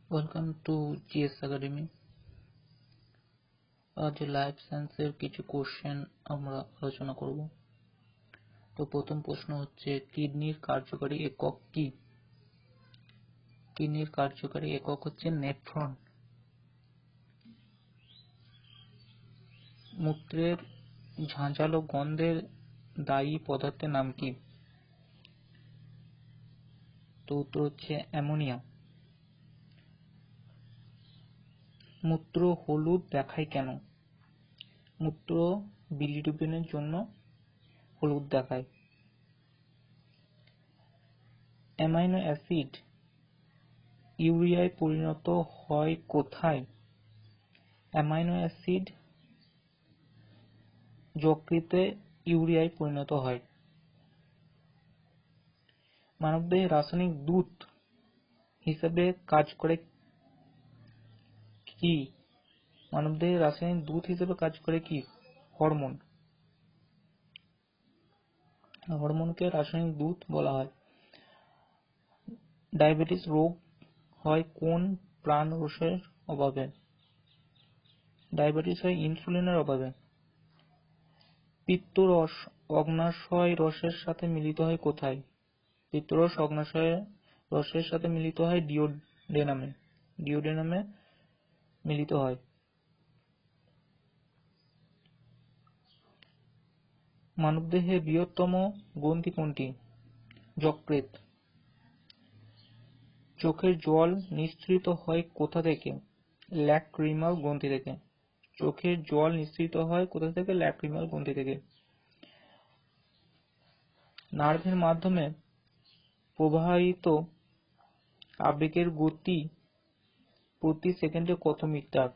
Welcome to GS academy. আজ life সায়েন্সের কিছু কোশ্চেন আমরা আলোচনা করব। তো প্রথম প্রশ্ন হচ্ছে, কিডনির কার্যকারী একক কি? কিডনির কার্যকারী একক হচ্ছে নেফ্রন। মূত্রের ঝাঁঝালো গন্ধের দায়ী পদার্থের নাম কি? তো উত্তর হচ্ছে অ্যামোনিয়া। মূত্র হলুদ দেখায় কেন? মূত্র বিলিরুবিনের জন্য হলুদ দেখায়। অ্যামাইনো অ্যাসিড ইউরিয়ায় পরিণত হয় কোথায়? অ্যামাইনো অ্যাসিড যকৃতে ইউরিয়ায় পরিণত হয়। মানবদেহে রাসায়নিক দূত হিসেবে কাজ করে কি? মানবদেহে রাসায়নিক দূত হিসেবে কাজ করে কি? হরমোন। হরমোনকে রাসায়নিক দূত বলা হয়। ডায়াবেটিস রোগ হয় কোন প্রাণরসের অভাবে? ডায়াবেটিস হয় ইনসুলিনের অভাবে। পিত্তরস অগ্ন্যাশয় রসের সাথে মিলিত হয় কোথায়? পিত্তরস অগ্ন্যাশয় রসের সাথে মিলিত হয় ডিওডেনামে। ডিওডেনামে মিলিত হয়। মানবদেহে বৃহত্তম গ্রন্থি কোনটি? যকৃৎ। চোখের জল নিঃসৃত হয় কোথা থেকে? ল্যাক্রিমাল গ্রন্থি থেকে। চোখের জল নিঃসৃত হয় কোথা থেকে? ল্যাক্রিমাল গ্রন্থি থেকে। নার্ভের মাধ্যমে প্রবাহিত আবেগের গতি প্রতি সেকেন্ডে কত মিটার?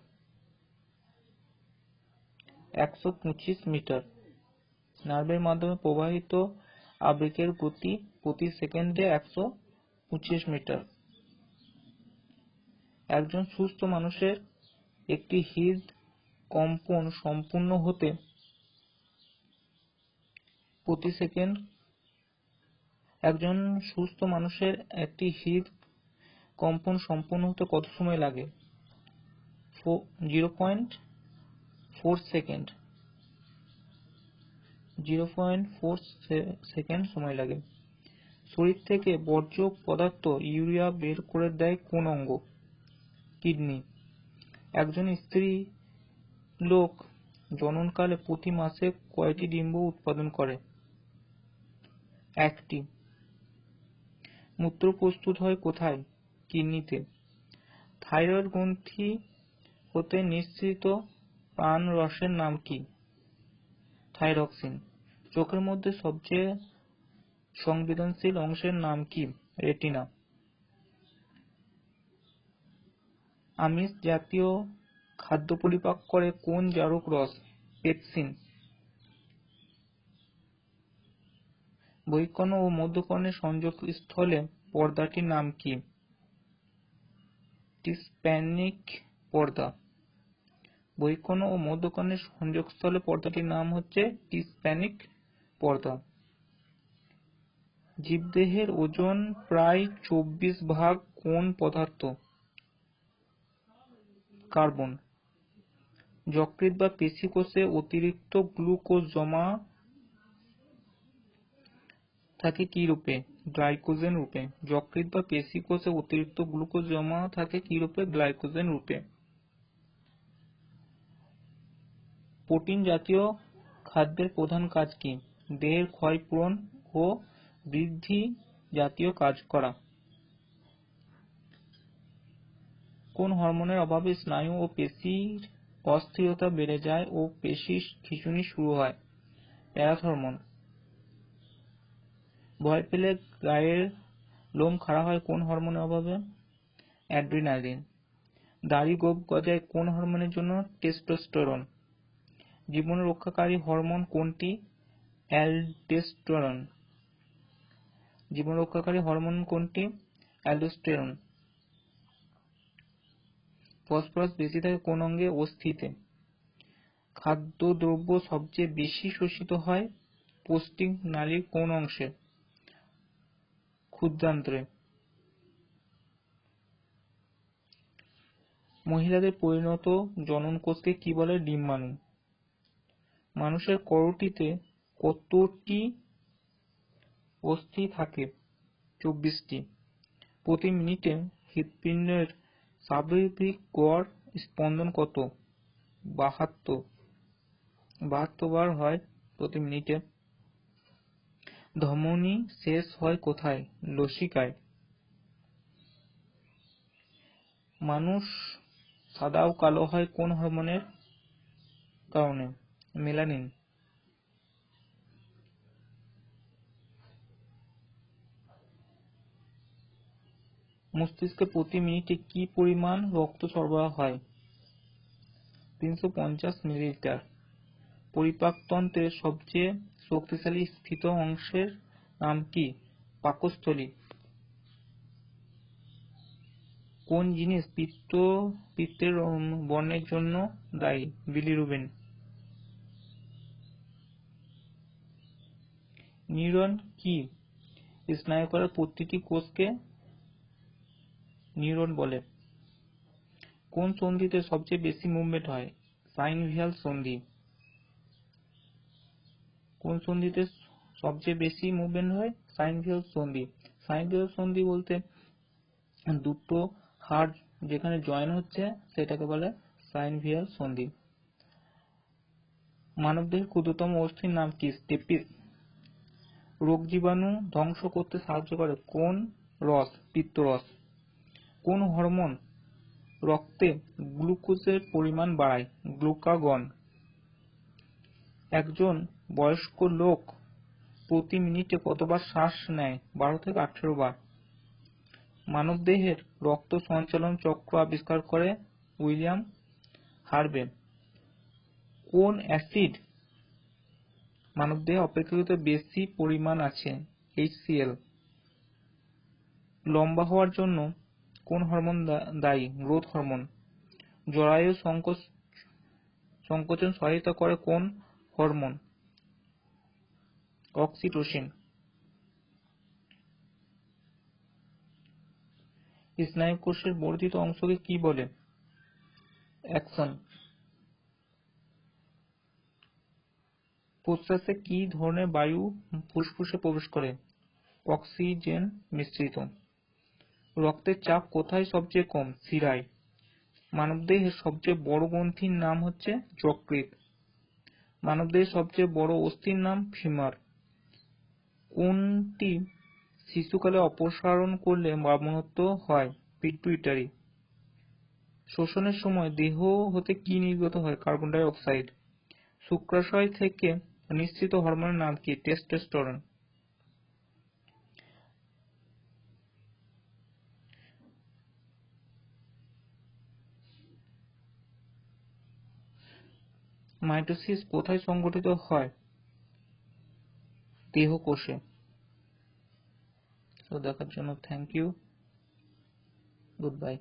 125 মিটার। নার্ভের মাধ্যমে প্রবাহিত আবেগের গতি প্রতি সেকেন্ডে 125 মিটার। একজন সুস্থ মানুষের একটি হৃদ কম্পন সম্পূর্ণ হতে প্রতি সেকেন্ড একজন সুস্থ মানুষের একটি হৃদ কম্পন সম্পূর্ণ হতে কত সময় লাগে? 0.4 সেকেন্ড। 0.4 সেকেন্ড সময় লাগে। শরীর থেকে বর্জ্য পদার্থ ইউরিয়া বের করে দেয় কোন অঙ্গ? কিডনি। একজন স্ত্রী লোক জননকালে প্রতি মাসে কয়টি ডিম্ব উৎপাদন করে? 1টি। মূত্র প্রস্তুত হয় কোথায়? কিডনিতে। থাইরয়েড গ্রন্থি হতে নিঃসৃত প্রাণরসের নাম কি? থাইরক্সিন। চোখের মধ্যে সবচেয়ে সংবেদনশীল অংশের নাম কি? রেটিনা। আমিষ জাতীয় খাদ্য পরিপাক করে কোন জারক রস? পেপসিন। বহিঃকর্ণ ও মধ্যকর্ণের সংযোগস্থলে পর্দাটির নাম কি? টিস্প্যানিক পর্দা। বহিঃকর্ণ ও মধ্যকর্ণের সংযোগস্থলে পর্দাটির নাম হচ্ছে টিস্প্যানিক পর্দা। জীবদেহের ওজন প্রায় 24 ভাগ কোন পদার্থ? কার্বন। যকৃৎ বা পেশিকোষে অতিরিক্ত গ্লুকোজ জমা থাকে কি রূপে? গ্লাইকোজেন রূপে। যকৃৎ বা পেশিকোষে অতিরিক্ত গ্লুকোজ জমা থাকে কি রূপে? গ্লাইকোজেন রূপে। প্রোটিন জাতীয় খাদ্যের প্রধান কাজ কি? দেহের ক্ষয়পূরণ ও বৃদ্ধি জাতীয় কাজ করা। কোন হরমোনের অভাবে স্নায়ু ও পেশির অস্থিরতা বেড়ে যায় ও পেশির খিঁচুনি শুরু হয়? প্যারাথরমোন। ভয় পেলে গায়ের লোম খাড়া হয় কোন হরমোনের অভাবে? অ্যাড্রিনালিন। দাড়ি গোঁফ গজায় কোন হরমোনের জন্য? টেস্টোস্টেরন। জীবন রক্ষাকারী হরমোন কোনটি? অ্যালডোস্টেরন। জীবন রক্ষাকারী হরমোন কোনটি? অ্যালডোস্টেরন। ফসফরাস বেশি থাকে কোন অঙ্গে? অস্থিতে। খাদ্যদ্রব্য সবচেয়ে বেশি শোষিত হয় পৌষ্টিক নালীর কোন অংশে? ক্ষুদ্রান্ত্রে। মহিলাদের পরিণত জনন কোষকে কি বলে? ডিম্বাণু। মানুষের করোটিতে কতটি অস্থি থাকে? 24টি। প্রতি মিনিটে হৃৎপিণ্ডের স্বাভাবিক গড় স্পন্দন কত? 72 বার হয় প্রতি মিনিটে। ধমনী শেষ হয় কোথায়? লসিকায়। মানুষ সাদা ও কালো হয় কোন হরমোনের কারণে? মেলানিন। মস্তিষ্কে প্রতি মিনিটে কি পরিমাণ রক্ত সরবরাহ হয়? 350 মিলিলিটার। পরিপাকতন্ত্রের সবচেয়ে শক্তিশালী স্থিত অংশের নাম কি? পাকস্থলী। কোন জিনিস পিত্তের বর্ণের জন্য দায়ী? বিলিরুবিন। নিউরন কি? স্নায়ুকোষের প্রতিটি কোষকে নিউরন বলে। কোন সন্ধিতে সবচেয়ে বেশি মুভমেন্ট হয়? সাইনভিয়াল সন্ধি। কোন সন্ধিতে সবচেয়ে বেশি মুভমেন্ট হয়? সাইনভিয়াল সন্ধি। সাইনভিয়াল সন্ধি বলতে দুটো হাড় যেখানে জয়েন হচ্ছে সেটাকে বলে সাইনভিয়াল সন্ধি। মানবদেহের ক্ষুদ্রতম অস্থির নাম কি? স্টেপিস। রোগ জীবাণু ধ্বংস করতে সাহায্য করে কোন রস? পিত্তরস। কোন হরমোন রক্তে গ্লুকোজের পরিমাণ বাড়ায়? গ্লুকাগন। একজন বয়স্ক লোক প্রতি মিনিটে কতবার শ্বাস নেয়? 12 থেকে 18 বার। মানবদেহের রক্ত সঞ্চালন চক্র আবিষ্কার করে উইলিয়াম হার্ভে। কোন অ্যাসিড মানবদেহে অপেক্ষাকৃত বেশি পরিমাণ আছে? HCl। লম্বা হওয়ার জন্য কোন হরমোন দায়ী? Growth hormone. জরায়ু সংকোচন সহায়তা করে কোন হরমোন? অক্সিটোসিন। স্নায়ুকোষের বর্ধিত অংশকে কি বলে? অ্যাক্সন। প্রশ্বাসে কি ধরনের বায়ু ফুসফুসে প্রবেশ করে? অক্সিজেন মিশ্রিত। রক্তের চাপ কোথায় সবচেয়ে কম? শিরায়। মানবদেহের সবচেয়ে বড় গ্রন্থির নাম হচ্ছে যকৃৎ। মানবদেহের সবচেয়ে বড় অস্থির নাম ফিমার। কোনটি শিশুকালে অপসারণ করলে মরণোত্তর হয়? পিটুইটারি। শ্বসনের সময় দেহ হতে কি নির্গত হয়? Carbon die oxide. শুক্রাশয় থেকে নিঃসৃত হরমোনের নাম কি? টেস্টোস্টেরন। মাইটোসিস কোথায় সংঘটিত হয়? দেহকোষে। তো দেখার জন্য থ্যাংক ইউ, গুড বাই।